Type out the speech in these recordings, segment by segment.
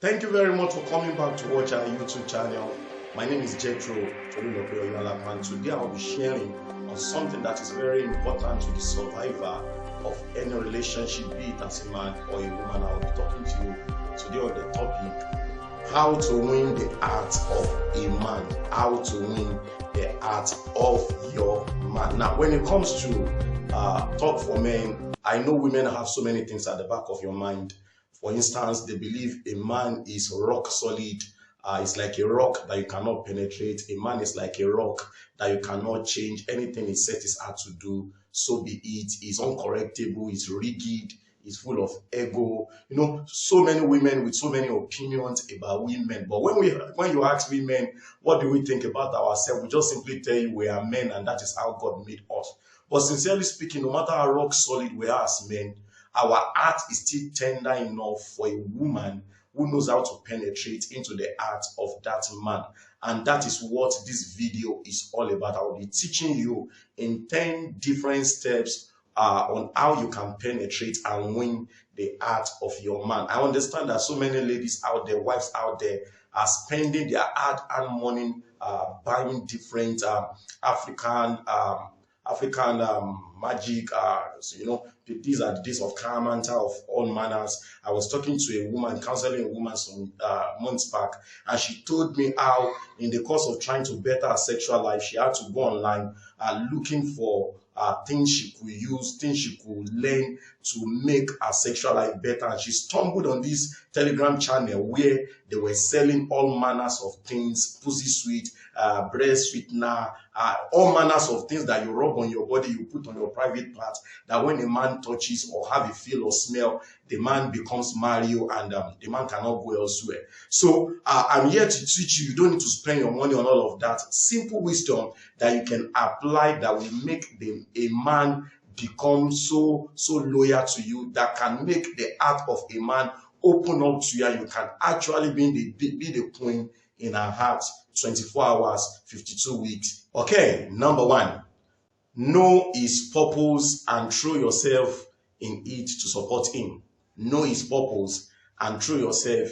Thank you very much for coming back to watch our YouTube channel. My name is Jethro, and today I'll be sharing on something that is very important to the survivor of any relationship, be it as a man or a woman. I'll be talking to you today on the topic, how to win the heart of a man, how to win the heart of your man. Now, when it comes to talk for men, I know women have so many things at the back of your mind. For instance, they believe a man is rock solid. It's like a rock that you cannot penetrate. A man is like a rock that you cannot change. Anything he set his heart to do, so be it. He's uncorrectable, he's rigid, he's full of ego. You know, so many women with so many opinions about women. But when you ask women, what do we think about ourselves? We just simply tell you we are men and that is how God made us. But sincerely speaking, no matter how rock solid we are as men, our heart is still tender enough for a woman who knows how to penetrate into the heart of that man. And that is what this video is all about. I will be teaching you in 10 different steps on how you can penetrate and win the heart of your man. I understand that so many ladies out there, wives out there, are spending their hard-earned money buying different African magic, so, you know, these are the days of Karamanta, of all manners. I was talking to a woman, counseling a woman some months back, and she told me how in the course of trying to better her sexual life, she had to go online looking for things she could use, things she could learn to make her sexual life better. And she stumbled on this Telegram channel where they were selling all manners of things, pussy sweet, breast sweetener, all manners of things that you rub on your body, you put on your private part, that when a man touches or have a feel or smell, the man becomes Mario and the man cannot go elsewhere. So I'm here to teach you. You don't need to spend your money on all of that. Simple wisdom that you can apply that will make a man become so loyal to you, that can make the heart of a man open up to you, and you can actually be the queen in her heart 24 hours, 52 weeks. Okay, number one, know his purpose and throw yourself in it to support him. Know his purpose and throw yourself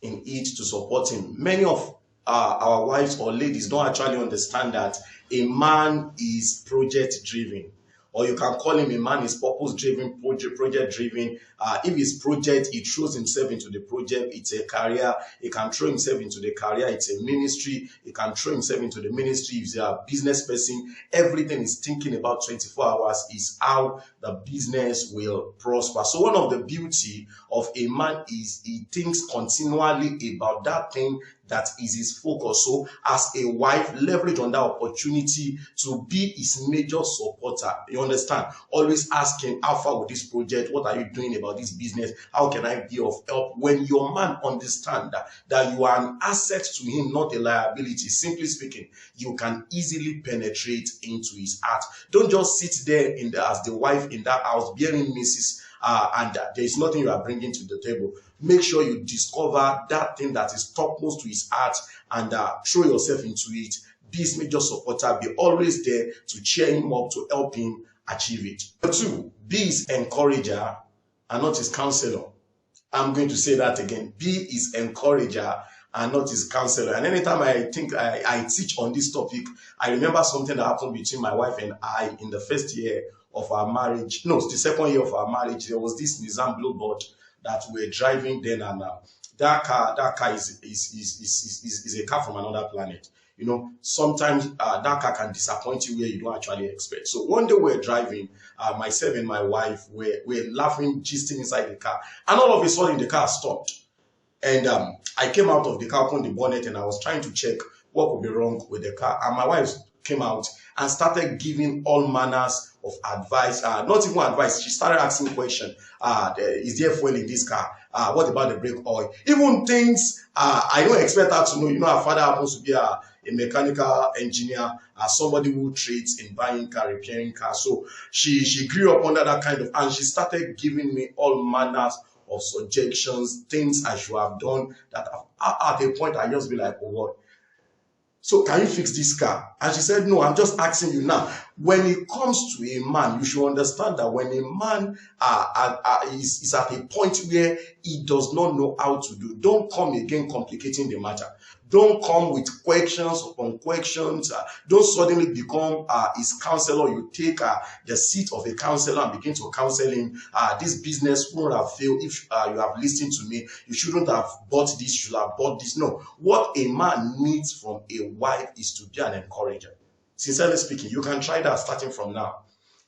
in it to support him. Many of our wives or ladies don't actually understand that a man is project driven. Or you can call him a man is purpose-driven, project-driven. If his project, he throws himself into the project, it's a career. He can throw himself into the career, it's a ministry. He can throw himself into the ministry. If he's a business person, everything he's thinking about 24 hours is how the business will prosper. So one of the beauty of a man is he thinks continually about that thing that is his focus. So as a wife, leverage on that opportunity to be his major supporter. You understand? Always ask him, how far with this project? What are you doing about this business? How can I be of help? When your man understands that you are an asset to him, not a liability, simply speaking, you can easily penetrate into his heart. Don't just sit there as the wife in that house bearing misses and there is nothing you are bringing to the table. Make sure you discover that thing that is topmost to his heart and throw yourself into it. Be his major supporter. Be always there to cheer him up, to help him achieve it. Number two, be his encourager and not his counselor. I'm going to say that again. Be his encourager and not his counselor. And anytime I think I teach on this topic, I remember something that happened between my wife and I in the first year of our marriage. No, it's the second year of our marriage. There was this Nissan Bluebird that we were driving then, and that car is a car from another planet. You know, sometimes that car can disappoint you where you don't actually expect. So one day we were driving, myself and my wife were laughing, gisting inside the car, and all of a sudden the car stopped. And I came out of the car, opened the bonnet, and I was trying to check what could be wrong with the car. And my wife came out and started giving all manners of advice, not even advice. She started asking questions. Is there fuel in this car? What about the brake oil? Even things I don't expect her to know. You know, her father happens to be a mechanical engineer, somebody who trades in buying car, repairing cars. So she grew up under that kind of, and she started giving me all manners of suggestions, things I should have done that at a point I just be like, oh what? So can you fix this car? And she said, no, I'm just asking you now. When it comes to a man, you should understand that when a man is at a point where he does not know how to do. Don't come again complicating the matter. Don't come with questions upon questions. Don't suddenly become his counselor. You take the seat of a counselor and begin to counsel him. This business wouldn't have failed if you have listened to me. You shouldn't have bought this. You should have bought this. No. What a man needs from a wife is to be an encourager. Sincerely speaking, you can try that starting from now.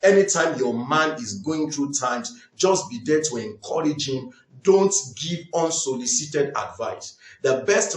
Anytime your man is going through times, just be there to encourage him. Don't give unsolicited advice. The best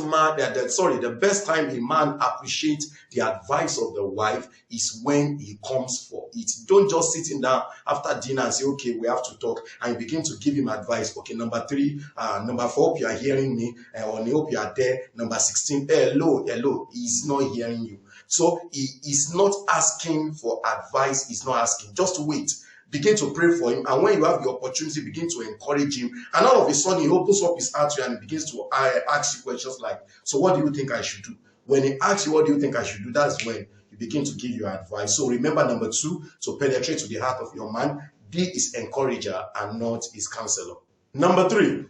time a man appreciates the advice of the wife is when he comes for it. Don't just sit him down after dinner and say, okay, we have to talk, and you begin to give him advice. Okay, number 3, number 4, hope you are hearing me, or I hope you are there. Number 16, hello, he's not hearing you. So he is not asking for advice, he's not asking. Just wait. Begin to pray for him, and when you have the opportunity, begin to encourage him. And all of a sudden, he opens up his heart to you and he begins to ask you questions like, so what do you think I should do? When he asks you, what do you think I should do? That's when you begin to give your advice. So remember, number 2, to penetrate to the heart of your man, be his encourager and not his counselor. Number 3,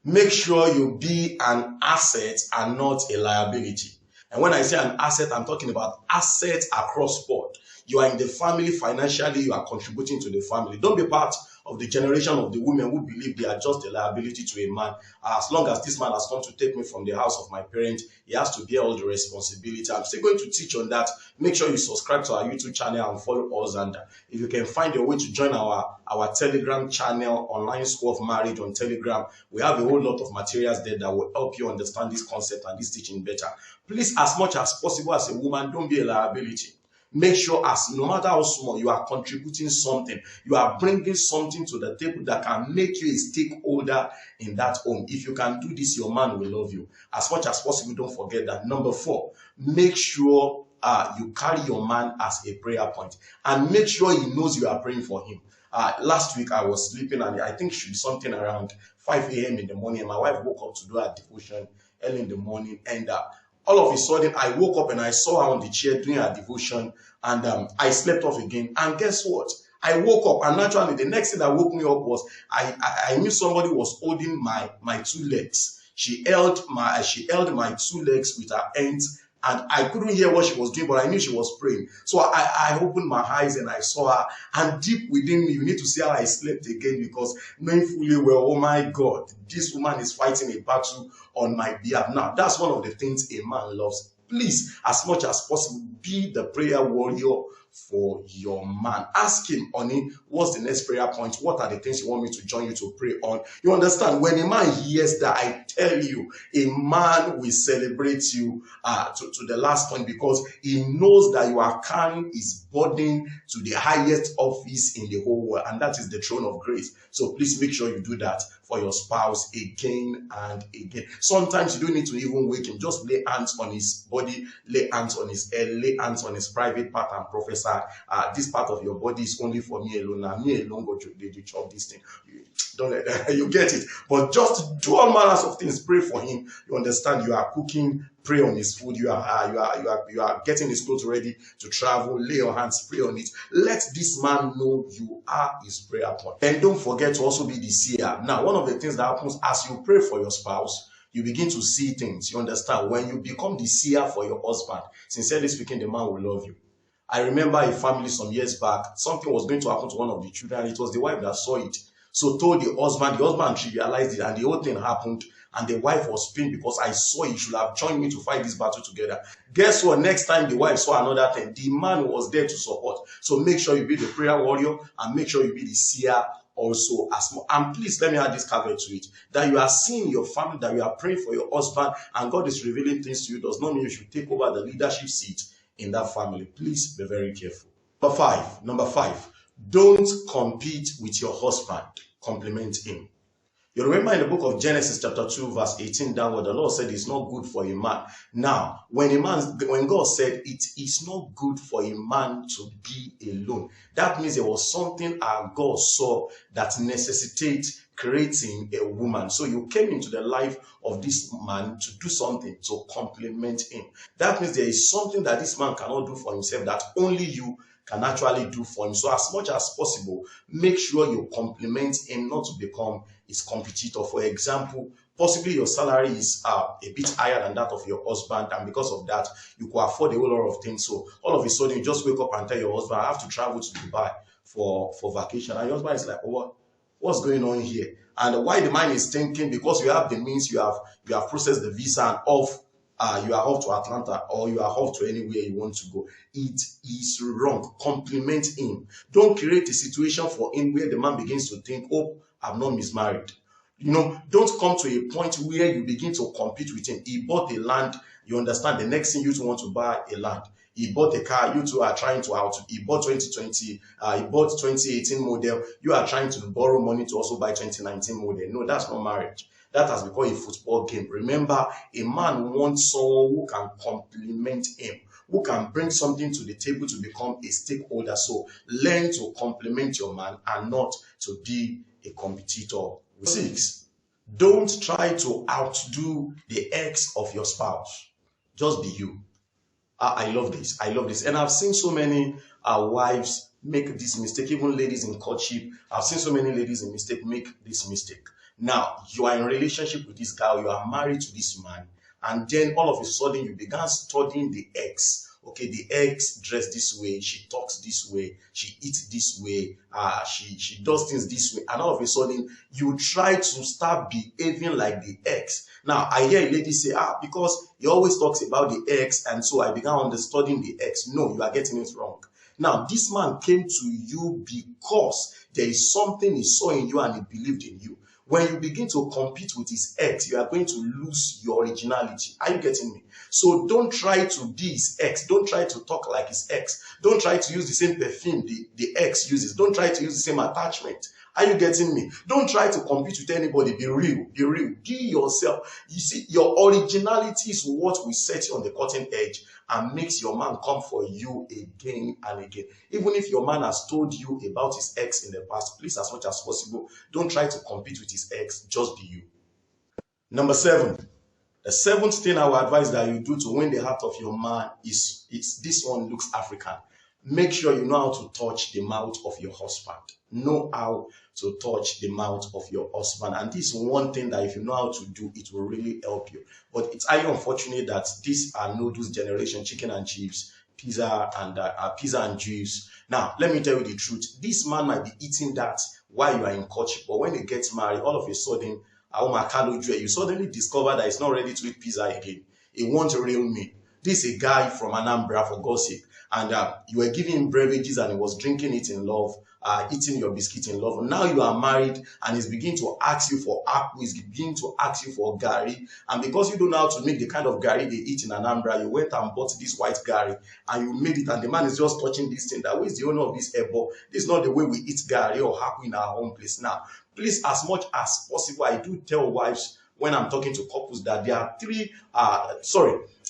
make sure you be an asset and not a liability. And when I say an asset, I'm talking about assets across board. You are in the family financially, you are contributing to the family. Don't be part of the generation of the women who believe they are just a liability to a man. As long as this man has come to take me from the house of my parents, he has to bear all the responsibility. I'm still going to teach on that. Make sure you subscribe to our YouTube channel and follow us. And if you can find your way to join our Telegram channel, Online School of Marriage on Telegram, we have a whole lot of materials there that will help you understand this concept and this teaching better. Please, as much as possible as a woman, don't be a liability. Make sure, no matter how small, you are contributing something. You are bringing something to the table that can make you a stakeholder in that home. If you can do this, your man will love you. As much as possible, don't forget that. Number 4, make sure you carry your man as a prayer point. And make sure he knows you are praying for him. Last week, I was sleeping, and I think it should be something around 5 a.m. in the morning. And my wife woke up to do her devotion early in the morning. And all of a sudden, I woke up and I saw her on the chair doing her devotion, and I slept off again. And guess what? I woke up, and naturally, the next thing that woke me up was I knew somebody was holding my 2 legs. She held my 2 legs with her hands, and I couldn't hear what she was doing, but I knew she was praying. So I opened my eyes and I saw her, and deep within me, you need to see how I slept again, because knowing fully well, oh my God, this woman is fighting a battle on my behalf. Now, that's one of the things a man loves. Please, as much as possible, be the prayer warrior for your man. Ask him, honey, what's the next prayer point? What are the things you want me to join you to pray on? You understand? When a man hears that, I tell you, a man will celebrate you to the last point, because he knows that you are carrying his burden to the highest office in the whole world, and that is the throne of grace. So please make sure you do that for your spouse again and again. Sometimes you don't need to even wake him. Just lay hands on his body, lay hands on his head, lay hands on his private part, and prophesy, this part of your body is only for me alone. Now, me alone go to chop this thing. Don't let that, you get it. But just do all manners of things. Pray for him. You understand? You are cooking, pray on his food. You are getting his clothes ready to travel. Lay your hands, pray on it. Let this man know you are his prayer point. And don't forget to also be the seer. Now, one of the things that happens as you pray for your spouse, you begin to see things. You understand? When you become the seer for your husband, sincerely speaking, the man will love you. I remember a family some years back, something was going to happen to one of the children. It was the wife that saw it. So told the husband trivialized it, and the whole thing happened. And the wife was pained because I saw you should have joined me to fight this battle together. Guess what? Next time the wife saw another thing, the man was there to support. So make sure you be the prayer warrior, and make sure you be the seer also as well. And please let me add this caveat to it, that you are seeing your family, that you are praying for your husband, and God is revealing things to you, does not mean you should take over the leadership seat in that family. Please be very careful. Number five, don't compete with your husband, compliment him. You remember in the book of Genesis chapter 2 verse 18 downward, the Lord said it's not good for a man. Now, when God said it is not good for a man to be alone, that means there was something our God saw that necessitates creating a woman. So you came into the life of this man to do something, to complement him. That means there is something that this man cannot do for himself that only you can actually do for him. So as much as possible, make sure you compliment him, not to become is competitor. For example, possibly your salary is a bit higher than that of your husband, and because of that, you could afford a whole lot of things. So all of a sudden, you just wake up and tell your husband, I have to travel to Dubai for vacation. And your husband is like, oh, what's going on here? And why the mind is thinking, because you have the means, you have processed the visa and off. You are off to Atlanta, or you are off to anywhere you want to go. It is wrong. Compliment him. Don't create a situation for him where the man begins to think, oh, I'm not mismarried. Don't come to a point where you begin to compete with him. He bought a land. You understand, the next thing you two want to buy a land. He bought a car, you two are trying to he bought 2020, he bought 2018 model, you are trying to borrow money to also buy 2019 model. No, that's not marriage. That has become a football game. Remember, a man wants someone who can complement him, who can bring something to the table to become a stakeholder. So learn to complement your man and not to be a competitor. 6, don't try to outdo the ex of your spouse. Just be you. I love this. I love this. And I've seen so many wives make this mistake, even ladies in courtship. I've seen so many ladies in mistake make this mistake. Now, you are in a relationship with this guy, you are married to this man, and then all of a sudden you began studying the ex. Okay, the ex dressed this way, she talks this way, she eats this way, she does things this way, and all of a sudden you try to start behaving like the ex. Now, I hear a lady say, because he always talks about the ex, and so I began understanding the ex. No, you are getting it wrong. Now, this man came to you because there is something he saw in you and he believed in you. When you begin to compete with his ex, you are going to lose your originality. Are you getting me? So don't try to be his ex. Don't try to talk like his ex. Don't try to use the same perfume the ex uses. Don't try to use the same attachment. Are you getting me? Don't try to compete with anybody. Be real. Be real. Be yourself. You see, your originality is what will set you on the cutting edge and makes your man come for you again and again. Even if your man has told you about his ex in the past, please, as much as possible, don't try to compete with his ex. Just be you. Number 7. The 7th thing I will advise that you do to win the heart of your man is this one looks African. Make sure you know how to touch the mouth of your husband. Know how to touch the mouth of your husband. And this is one thing that if you know how to do, it will really help you. But it's highly unfortunate that these are noodles generation, chicken and chips, pizza and juice. Now, let me tell you the truth. This man might be eating that while you are in courtship, but when he gets married, all of a sudden, you suddenly discover that he's not ready to eat pizza again. He wants real meal. This is a guy from Anambra, for God's sake. And you were giving him beverages and he was drinking it in love, eating your biscuit in love. Now you are married and he's beginning to ask you for akpu, he's beginning to ask you for gari. And because you don't know how to make the kind of gari they eat in Anambra, you went and bought this white gari and you made it, and the man is just touching this thing. That way is the owner of this ebo. This is not the way we eat gari or akpu in our home place. Now, please, as much as possible, I do tell wives when I'm talking to couples that there are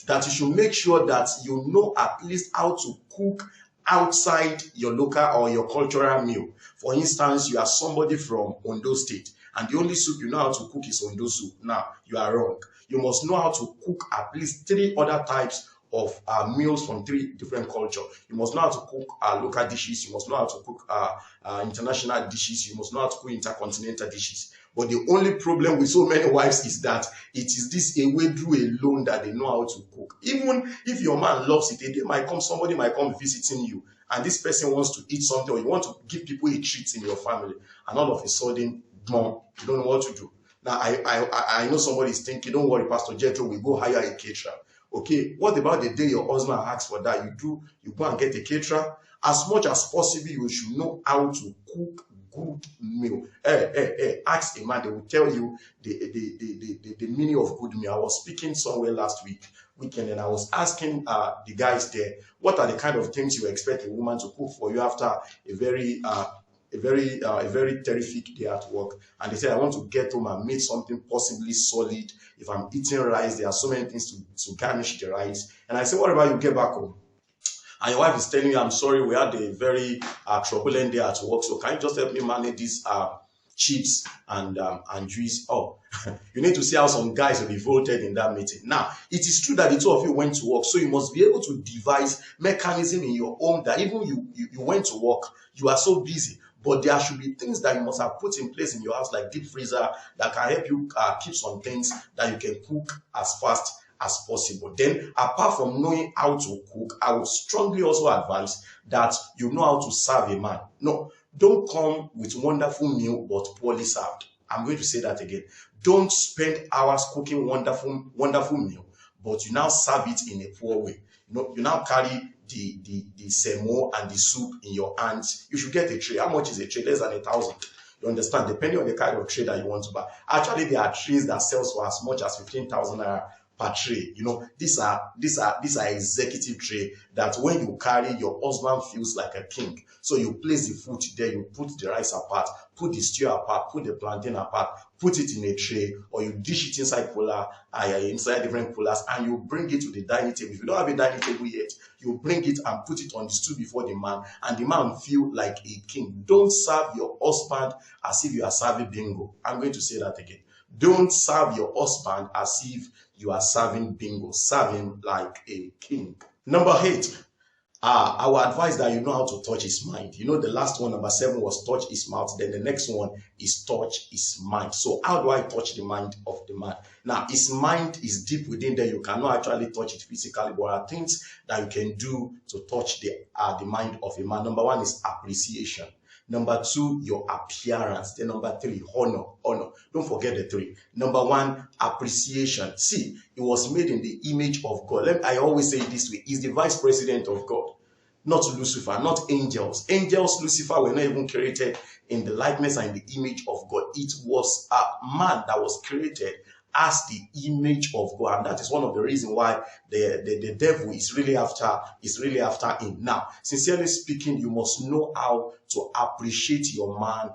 that you should make sure that you know at least how to cook outside your local or your cultural meal. For instance, you are somebody from Ondo State and the only soup you know how to cook is Ondo soup. Now, you are wrong. You must know how to cook at least 3 other types of meals from 3 different cultures. You must know how to cook local dishes. You must know how to cook international dishes. You must know how to cook intercontinental dishes. But the only problem with so many wives is that it is this ewedu alone that they know how to cook. Even if your man loves it, somebody might come visiting you, and this person wants to eat something, or you want to give people a treat in your family, and all of a sudden, you don't know what to do. Now, I know somebody is thinking, don't worry, Pastor Jethro, we go hire a caterer. Okay, what about the day your husband asks for that? You go and get a caterer. As much as possible, you should know how to cook good meal. Ask a man, they will tell you the meaning of good meal. I was speaking somewhere last weekend, and I was asking the guys there, what are the kind of things you expect a woman to cook for you after a very terrific day at work? And they said, I want to get home and make something possibly solid. If I'm eating rice, there are so many things to garnish the rice. And I said, what about you get back home? And your wife is telling you, I'm sorry, we had a very turbulent day at work, so can you just help me manage these chips and juice? Oh, you need to see how some guys revolted in that meeting. Now, it is true that the 2 of you went to work, so you must be able to devise mechanism in your home that even you went to work, you are so busy. But there should be things that you must have put in place in your house, like deep freezer, that can help you keep some things that you can cook as fast as possible. Then, apart from knowing how to cook, I would strongly also advise that you know how to serve a man. No, don't come with wonderful meal but poorly served. I'm going to say that again. Don't spend hours cooking wonderful meal, but you now serve it in a poor way. You now carry the semo and the soup in your hands. You should get a tray. How much is a tray? Less than 1,000. You understand? Depending on the kind of tray that you want to buy. Actually, there are trays that sells for as much as 15,000 naira per tray. These are executive tray that when you carry, your husband feels like a king. So you place the food there, you put the rice apart, put the stew apart, put the plantain apart, put it in a tray, or you dish it inside different coolers, and you bring it to the dining table. If you don't have a dining table yet, you bring it and put it on the stool before the man, and the man will feel like a king. Don't serve your husband as if you are serving bingo. I'm going to say that again. Don't serve your husband as if you are serving bingo. Serve him like a king. Number 8. I will advise that you know how to touch his mind. The last one, number 7, was touch his mouth. Then the next one is touch his mind. So how do I touch the mind of the man? Now, his mind is deep within there. You cannot actually touch it physically, but there are things that you can do to touch the mind of a man. Number 1 is appreciation. Number 2, your appearance. Then number 3, honor. Don't forget the 3. Number 1, appreciation. See, it was made in the image of God. I always say it this way. He's the vice president of God. Not Lucifer, not angels. Angels, Lucifer were not even created in the likeness and the image of God. It was a man that was created as the image of God, and that is one of the reasons why the devil is really after him. Now, sincerely speaking, you must know how to appreciate your man.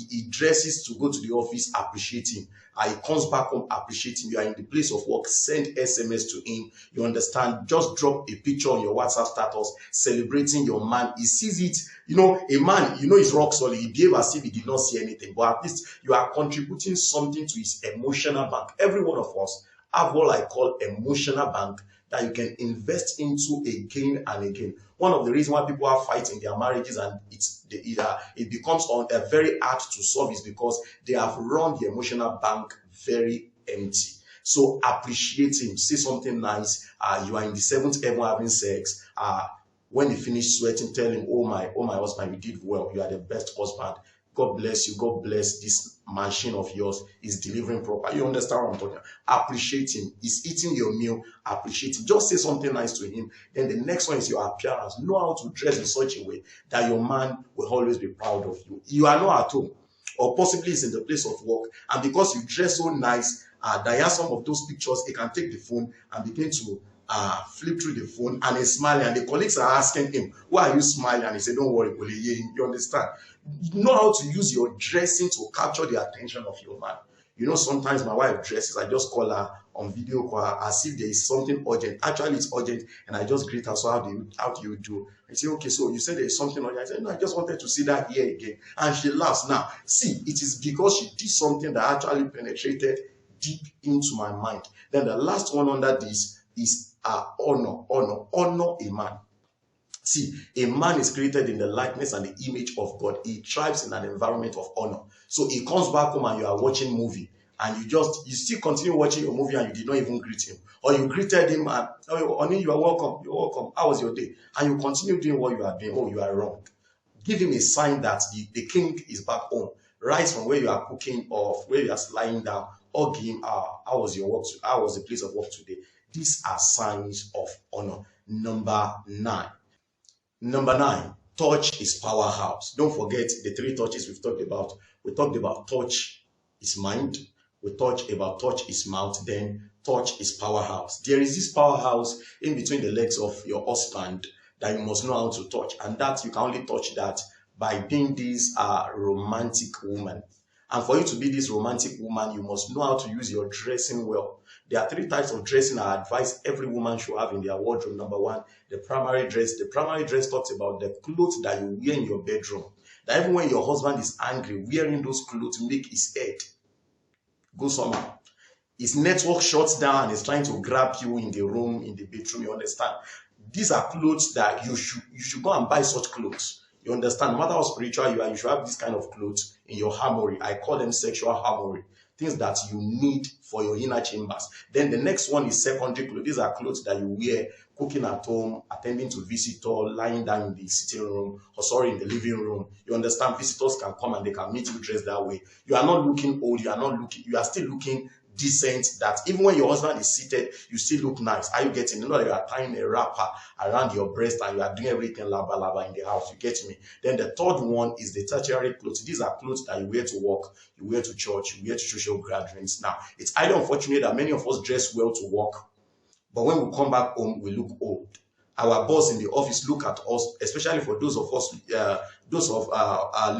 He dresses to go to the office, appreciate him. He comes back home, appreciate him. You are in the place of work, send SMS to him. You understand? Just drop a picture on your WhatsApp status celebrating your man. He sees it. A man, he's rock solid. He behaves as if he did not see anything. But at least you are contributing something to his emotional bank. Every one of us have what I call emotional bank that you can invest into again and again. One of the reasons why people are fighting their marriages and it becomes very hard to solve is because they have run the emotional bank very empty. So appreciate him. Say something nice. You are in the 7th heaven having sex. When you finish sweating, tell him, oh my husband, you did well. You are the best husband. God bless you. God bless this machine of yours is delivering proper. You understand what I'm talking about? Appreciate him. He's eating your meal. Appreciate him. Just say something nice to him. Then the next one is your appearance. Know how to dress in such a way that your man will always be proud of you. You are not at home, or possibly it's in the place of work, and because you dress so nice, there are some of those pictures. He can take the phone and begin to flip through the phone, and he's smiling, and the colleagues are asking him, why are you smiling? And he said, don't worry, you understand? You know how to use your dressing to capture the attention of your man. Sometimes my wife dresses, I just call her on video call as if there is something urgent. Actually, it's urgent, and I just greet her. So how do you do? I say, okay, so you said there is something urgent. I said, no, I just wanted to see that here again. And she laughs. Now, see, it is because she did something that actually penetrated deep into my mind. Then the last one under this is honor a man. See, a man is created in the likeness and the image of God. He thrives in an environment of honor. So he comes back home and you are watching movie, and you still continue watching your movie and you did not even greet him. Or you greeted him and, oh, honey, you are welcome. You're welcome. How was your day? And you continue doing what you are doing. Oh, you are wrong. Give him a sign that the king is back home. Rise from where you are cooking or where you are lying down. Or give him, how was your work? How was the place of work today? These are signs of honor. Number 9, touch is powerhouse. Don't forget the 3 touches we've talked about. We talked about touch is mind. We talked about touch is mouth. Then touch is powerhouse. There is this powerhouse in between the legs of your husband that you must know how to touch. And that you can only touch that by being this romantic woman. And for you to be this romantic woman, you must know how to use your dressing well. There are 3 types of dressing I advise every woman should have in their wardrobe. Number 1, the primary dress. The primary dress talks about the clothes that you wear in your bedroom. That even when your husband is angry, wearing those clothes make his head go somehow. His network shuts down and is trying to grab you in the room, in the bedroom. You understand? These are clothes that you should go and buy such clothes. You understand? No matter how spiritual you are, you should have this kind of clothes in your armory. I call them sexual armory. Things that you need for your inner chambers. Then the next one is secondary clothes. These are clothes that you wear cooking at home, attending to visitor, lying down in the sitting room, in the living room. You understand? Visitors can come and they can meet you dressed that way. You are not looking old. You are still looking decent, that even when your husband is seated, you still look nice. Are you getting? You know that you are tying a wrapper around your breast and you are doing everything laba laba in the house. You get me? Then the third one is the tertiary clothes. These are clothes that you wear to work, you wear to church, you wear to social gatherings. Now, it's highly unfortunate that many of us dress well to work, but when we come back home, we look old. Our boss in the office look at us, especially for those of us,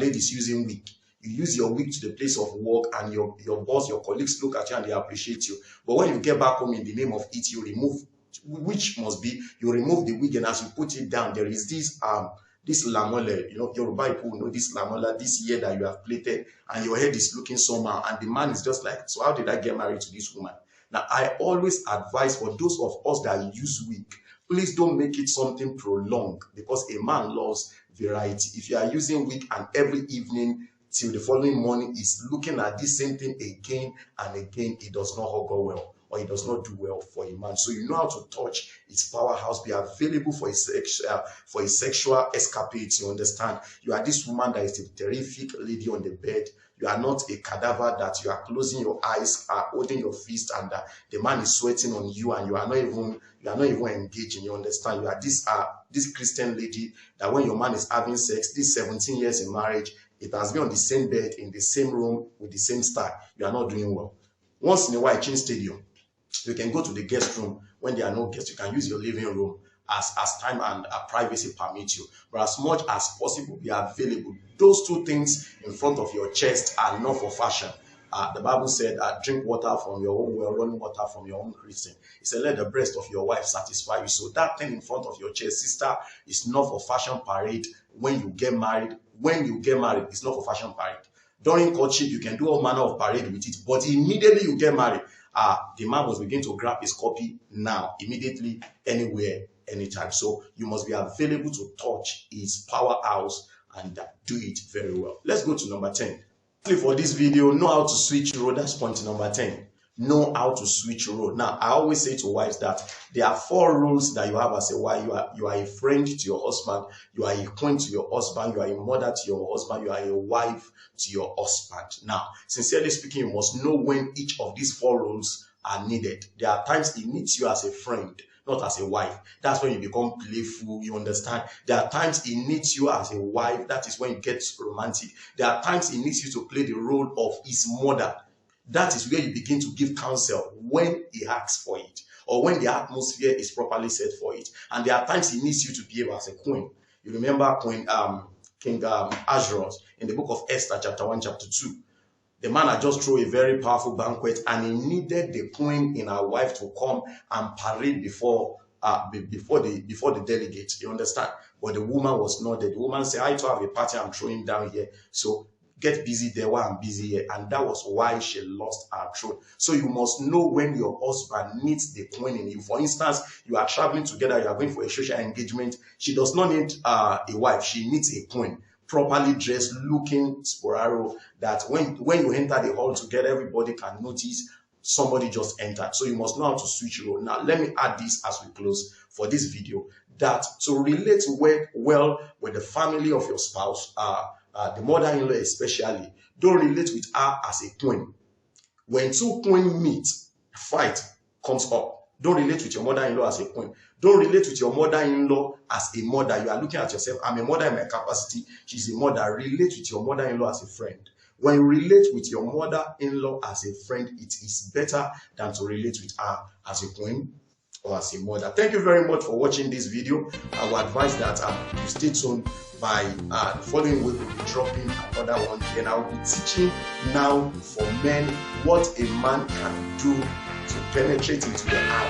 ladies using wig. You use your wig to the place of work, and your boss, your colleagues look at you and they appreciate you. But when you get back home, in the name of it, you remove, which must be, you remove the wig, and as you put it down, there is this lamola, Yoruba people know this lamola, this hair that you have plaited, and your head is looking somehow, and the man is just like, so how did I get married to this woman? Now, I always advise for those of us that use wig, please don't make it something prolonged, because a man loves variety. If you are using wig and every evening till the following morning is looking at this same thing again and again, it does not go well, or it does not do well for a man. So you know how to touch its powerhouse, be available for a sexual escapade. You understand? You are this woman that is a terrific lady on the bed. You are not a cadaver that you are closing your eyes, holding your fist, and the man is sweating on you, and you are not even engaging. You understand? You are this Christian lady that when your man is having sex, this 17 years in marriage, it has been on the same bed, in the same room, with the same style. You are not doing well. Once in a while, change stadium. You can go to the guest room when there are no guests. You can use your living room as time and privacy permit you. But as much as possible, be available. Those two things in front of your chest are not for fashion. The Bible said, drink water from your own well, running water from your own Christian. It said, let the breast of your wife satisfy you. So that thing in front of your chest, sister, is not for fashion parade. When you get married, it's not for fashion parade. During courtship, you can do all manner of parade with it, but immediately you get married, the man must begin to grab his copy now, immediately, anywhere, anytime. So you must be available to touch his powerhouse and do it very well. Let's go to number 10. For this video, know how to switch role. That's point number 10. Know how to switch role. Now, I always say to wives that there are 4 roles that you have as a wife. You are a friend to your husband. You are a queen to your husband. You are a mother to your husband. You are a wife to your husband. Now, sincerely speaking, you must know when each of these 4 roles are needed. There are times he needs you as a friend, not as a wife. That's when you become playful, you understand? There are times he needs you as a wife. That is when it gets romantic. There are times he needs you to play the role of his mother. That is where you begin to give counsel when he asks for it, or when the atmosphere is properly set for it. And there are times he needs you to behave as a queen. You remember King Ahasuerus in the book of Esther, chapter 1, chapter 2. The man had just thrown a very powerful banquet, and he needed the queen in her wife to come and parade before the delegates. You understand? But the woman was not there. The woman said, I too have a party I'm throwing down here. So get busy there while I'm busy here. And that was why she lost her throne. So you must know when your husband needs the queen in you. For instance, you are traveling together, you are going for a social engagement. She does not need a wife. She needs a queen. Properly dressed, looking sporaro, that when you enter the hall together, everybody can notice somebody just entered. So you must know how to switch role. Now, let me add this as we close for this video, that to relate well with the family of your spouse, the mother-in-law especially, don't relate with her as a queen. When 2 queens meet, fight comes up. Don't relate with your mother-in-law as a queen. Don't relate with your mother-in-law as a mother. You are looking at yourself, I'm a mother in my capacity, she's a mother. Relate with your mother-in-law as a friend. When you relate with your mother-in-law as a friend, it is better than to relate with her as a queen or as a mother. Thank you very much for watching this video. I would advise that you stay tuned. By the following week, we'll be dropping another one. Then I'll be teaching now for men what a man can do to penetrate into the heart